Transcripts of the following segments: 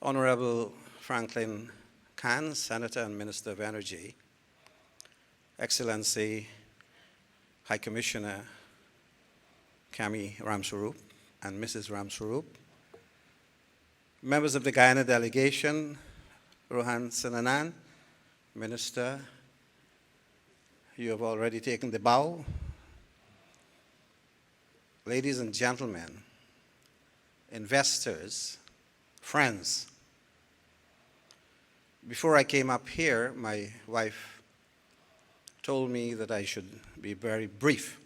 Honorable Franklin Khan, Senator and Minister of Energy, Excellency High Commissioner Kami Ramswarup and Mrs. Ramswarup, members of the Guyana delegation, Rohan Sinanan, Minister, you have already taken the bow. Ladies and gentlemen, investors, friends, before I came up here, my wife told me that I should be very brief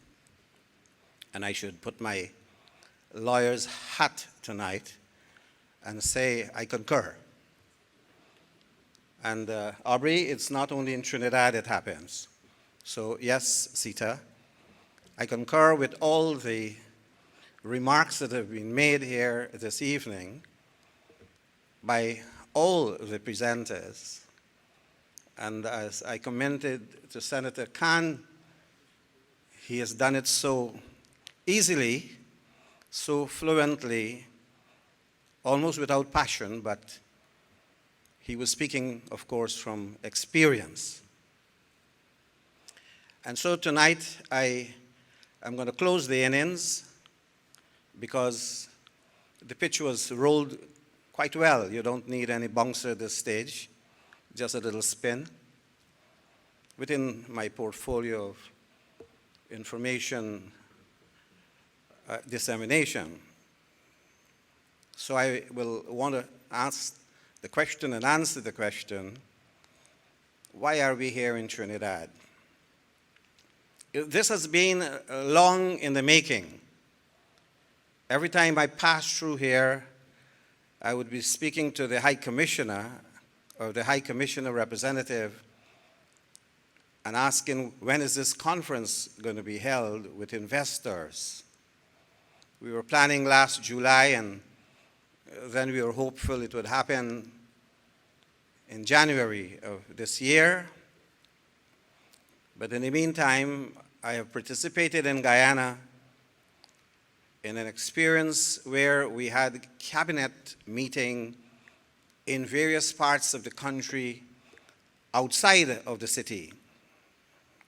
and I should put my lawyer's hat tonight and say I concur. And Aubrey, it's not only in Trinidad it happens. So yes, Sita, I concur with all the remarks that have been made here this evening by all the presenters. And as I commented to Senator Khan, he has done it so easily, so fluently, almost without passion, but he was speaking, of course, from experience. And so tonight, I am going to close the innings because the pitch was rolled quite well. You don't need any bouncer at this stage, just a little spin. Within my portfolio of information dissemination. So I will want to ask the question and answer the question, why are we here in Trinidad? This has been long in the making. Every time I pass through here, I would be speaking to the High Commissioner or the High Commissioner representative and asking, when is this conference going to be held with investors? We were planning last July, and then we were hopeful it would happen in January of this year. But in the meantime, I have participated in Guyana in an experience where we had cabinet meeting in various parts of the country outside of the city,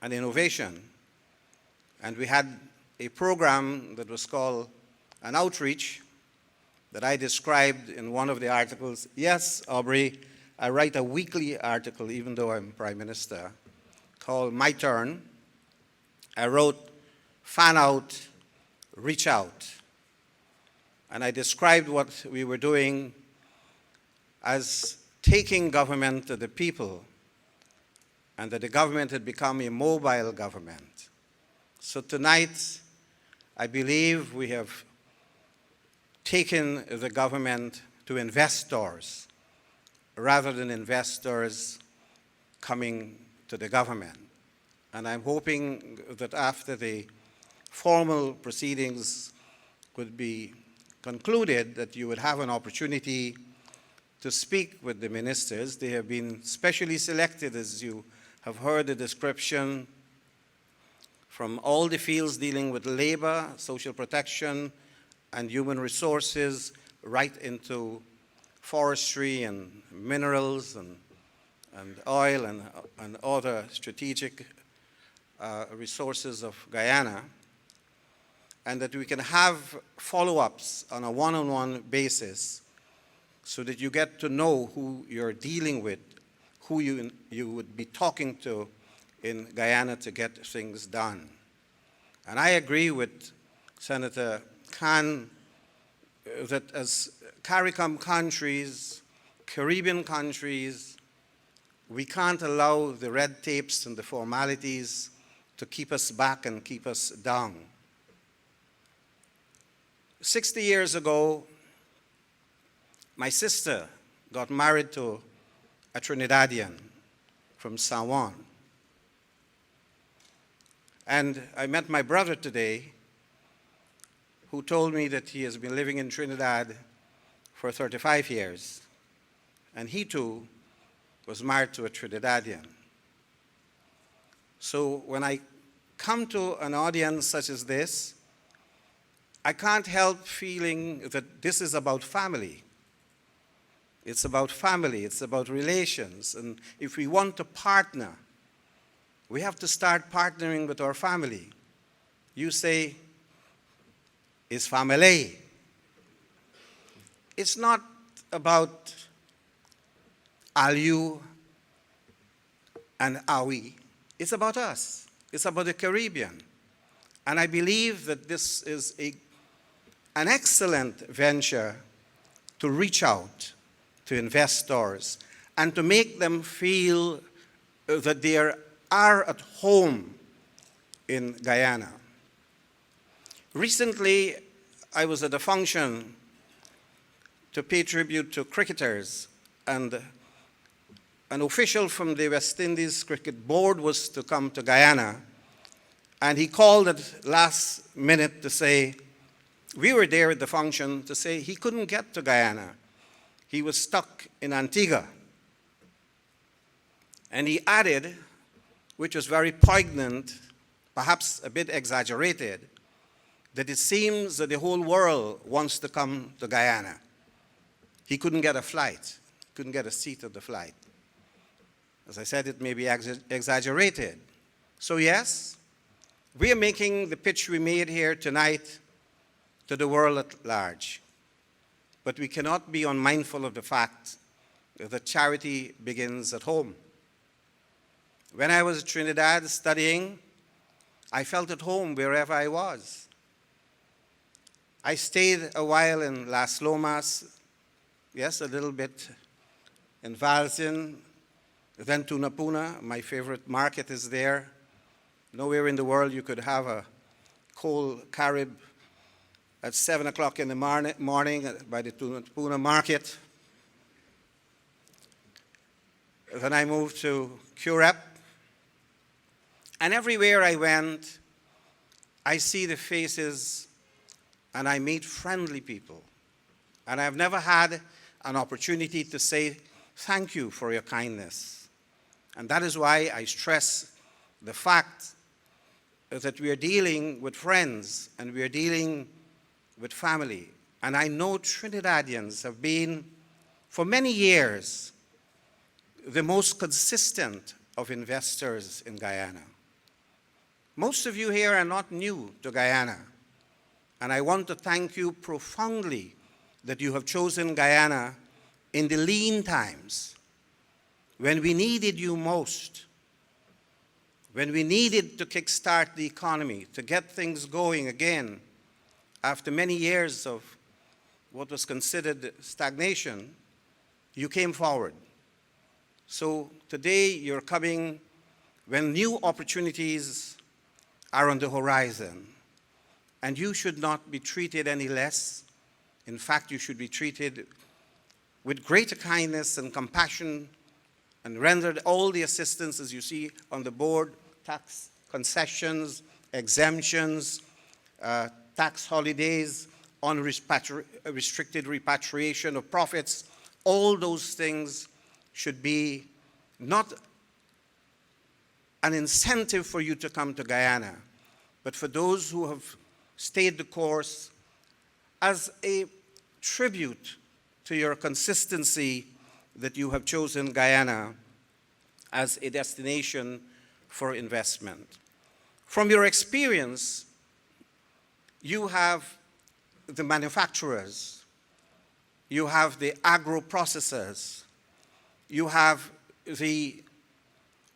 an innovation. And we had a program that was called an outreach that I described in one of the articles. Yes, Aubrey, I write a weekly article, even though I'm Prime Minister, called My Turn. I wrote Fan Out, Reach Out. And I described what we were doing as taking government to the people, and that the government had become a mobile government. So tonight, I believe we have taken the government to investors rather than investors coming to the government. And I'm hoping that after the formal proceedings could be concluded, that you would have an opportunity to speak with the ministers. They have been specially selected, as you have heard the description, from all the fields dealing with labor, social protection, and human resources, right into forestry and minerals and oil and other strategic resources of Guyana, and that we can have follow-ups on a one-on-one basis so that you get to know who you're dealing with, who you would be talking to in Guyana to get things done. And I agree with Senator Khan that as CARICOM countries, Caribbean countries, we can't allow the red tapes and the formalities to keep us back and keep us down. 60 years ago, my sister got married to a Trinidadian from San Juan. And I met my brother today, who told me that he has been living in Trinidad for 35 years. And he too was married to a Trinidadian. So when I come to an audience such as this, I can't help feeling that this is about family. It's about family. It's about relations. And if we want to partner, we have to start partnering with our family. You say, it's family. It's not about are you and are we. It's about us. It's about the Caribbean. And I believe that this is an excellent venture to reach out to investors and to make them feel that they are at home in Guyana. Recently, I was at a function to pay tribute to cricketers, and an official from the West Indies Cricket Board was to come to Guyana, and he called at last minute to say, we were there at the function, to say he couldn't get to Guyana. He was stuck in Antigua. And he added, which was very poignant, perhaps a bit exaggerated, that it seems that the whole world wants to come to Guyana. He couldn't get a flight, couldn't get a seat at the flight. As I said, it may be exaggerated. So yes, we are making the pitch we made here tonight to the world at large. But we cannot be unmindful of the fact that charity begins at home. When I was in Trinidad studying, I felt at home wherever I was. I stayed a while in Las Lomas, yes, a little bit in Valsin, then Tunapuna. My favorite market is there. Nowhere in the world you could have a cold Carib at 7 o'clock in the morning by the Tunapuna market. Then I moved to Curep. And everywhere I went, I see the faces and I meet friendly people. And I've never had an opportunity to say thank you for your kindness. And that is why I stress the fact that we are dealing with friends and we are dealing with family. And I know Trinidadians have been, for many years, the most consistent of investors in Guyana. Most of you here are not new to Guyana. And I want to thank you profoundly that you have chosen Guyana in the lean times, when we needed you most, when we needed to kickstart the economy, to get things going again after many years of what was considered stagnation. You came forward. So today you're coming when new opportunities are on the horizon. And you should not be treated any less. In fact, you should be treated with greater kindness and compassion and rendered all the assistance, as you see on the board, tax concessions, exemptions, tax holidays, restricted repatriation of profits. All those things should be not an incentive for you to come to Guyana, but for those who have stayed the course as a tribute to your consistency that you have chosen Guyana as a destination for investment. From your experience, you have the manufacturers, you have the agro-processors, you have the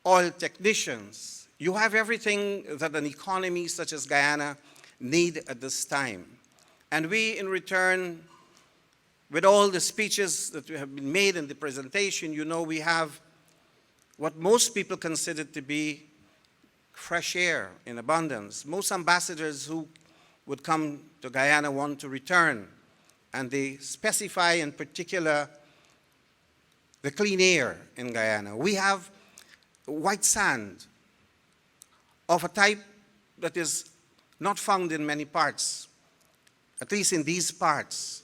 oil technicians, you have everything that an economy such as Guyana need at this time. And we, in return, with all the speeches that have been made in the presentation, you know we have what most people consider to be fresh air in abundance. Most ambassadors who would come to Guyana want to return, and they specify in particular the clean air in Guyana. We have white sand of a type that is not found in many parts, at least in these parts.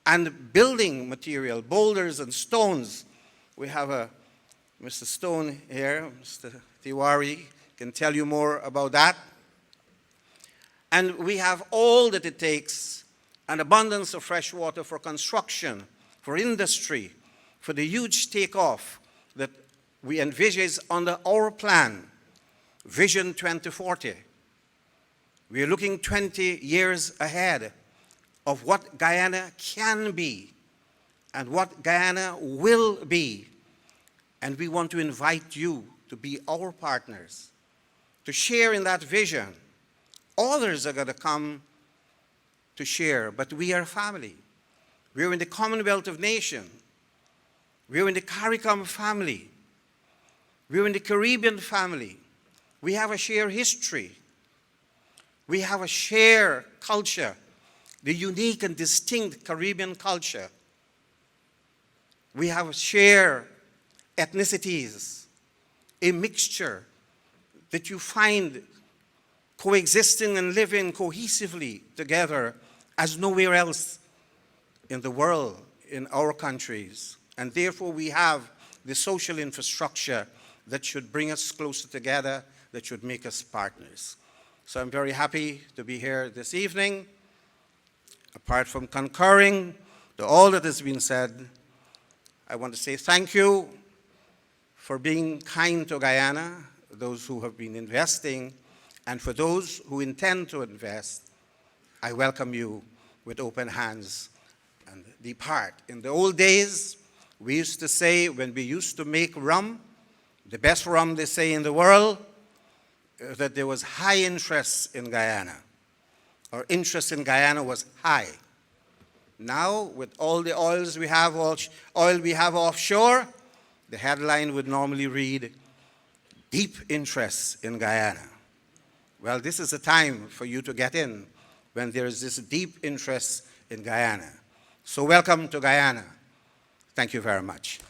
And building material, boulders and stones. We have Mr. Stone here, Mr. Tiwari can tell you more about that. And we have all that it takes, an abundance of fresh water for construction, for industry, for the huge takeoff that we envisage under our plan, Vision 2040. We are looking 20 years ahead of what Guyana can be and what Guyana will be. And we want to invite you to be our partners, to share in that vision. Others are going to come to share, but we are family. We're in the Commonwealth of Nations. We're in the CARICOM family. We're in the Caribbean family. We have a shared history. We have a shared culture, the unique and distinct Caribbean culture. We have shared ethnicities, a mixture that you find coexisting and living cohesively together as nowhere else in the world, in our countries. And therefore we have the social infrastructure that should bring us closer together, that should make us partners. So I'm very happy to be here this evening. Apart from concurring to all that has been said, I want to say thank you for being kind to Guyana, those who have been investing, and for those who intend to invest. I welcome you with open hands and depart. In the old days, we used to say, when we used to make rum, the best rum they say in the world, that there was high interest in Guyana. Our interest in Guyana was high. Now, with all the oil we have offshore, the headline would normally read, deep interest in Guyana. Well, this is a time for you to get in when there is this deep interest in Guyana. So welcome to Guyana. Thank you very much.